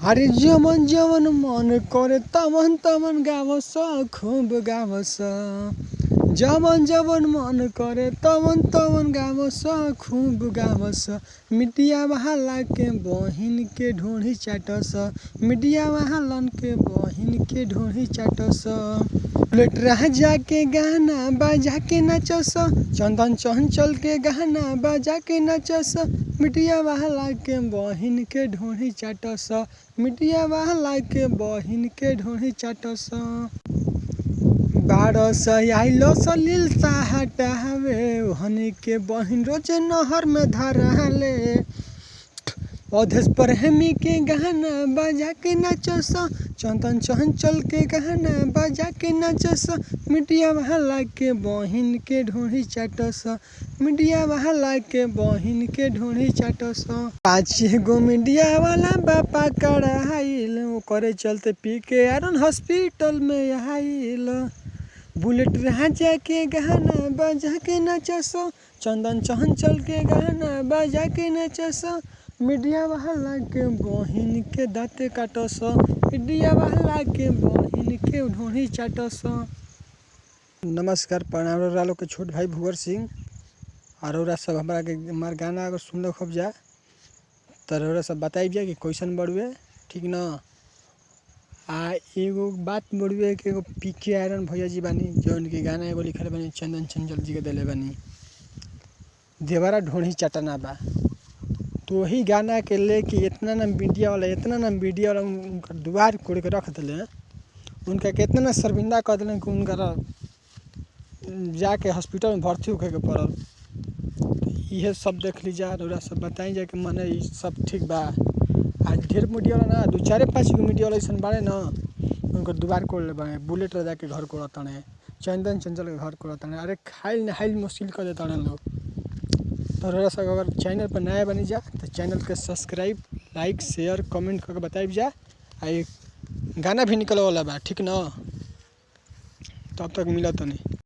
अरे जमन जमन मन करे तमन तमन गावस खूब गावस। जमन जमन मन करे तमन तमन गावस खूब गावस। मिटिया बहाला के बहिन के ढोढ़ी चाटस। मिटिया बहालन के बहिन के ढोढ़ी चाटस। बुलेट राजा के गाना बजा के नचस। चंदन चंचल के गाना बजा के नचस। मिटिया बहाला के बहिन के ढोढ़ी चाटस। मिटिया बहाला के बहिन के ढोढ़ी चाटस। बारस आइलो सलील हटावे हनी के बहिन रोज नहर में धराले। अवधेश प्रेमी के गाना बजा के नचस। चंदन चंचल के गाना बजा के नचस। मिटिया बहाला के बहिन के ढोढ़ी चाटस। मिटिया बहाला के बहिन के ढोढ़ी चाटस। 5 गो मीडिया वाला बापा कराइल ओकरे चलते पी के आयरन हॉस्पिटल में आइल। बुलेट राजा के गाना बजा के नचस। चंदन चंचल के गाना बजा के नचस। मीडिया बहाला के बहिन के दाँते काटस। मीडिया बहाला के बहिन के ढोढ़ी चाटस। नमस्कार, प्रणाम रउरा के छोट भाई भुवर सिंह। और रउरा सब हमरा के हमार गाना अगर सुनले खूब जा तो रउरा सब बताई जा कि कैसन बड़ुए, ठीक न। आ एगो बात बड़ुए कि एगो पीके आयरन भैया जी बानी जौन के गाना एगो लिखल बानी चंदन चंचल जी के दिले बानी देवरा ढोढ़ी चटना बा। तो वही गाना के लेके इतना ना मीडिया वाला उनका द्वार कोड़ के रख दिले। उनका कितना ना शर्मिंदा कर दिले कि उनका जाके हॉस्पिटल में भर्ती होके पड़ल। यह सब देख लीजा रउरा सब बताई जा कि मने ये सब ठीक बा। आज ढेर मीडिया वाला ना 2-4-5 गो मीडिया वाला ऐसा बाड़े ना उनका दुआर कोड़ ले बाड़े। बुलेट राजा के घर कोड़ताने, चंदन चंचल के घर कोड़ताने। अरे खाइल नहाइल मुश्किल कर देताने लोग। तो रउरा सब अगर चैनल पर नया बनी जा तो चैनल के सब्सक्राइब, लाइक, शेयर, कमेंट करके बताइब जा। आ गाना भी निकल वाला बा, ठीक न। तब तक मिलत नहीं।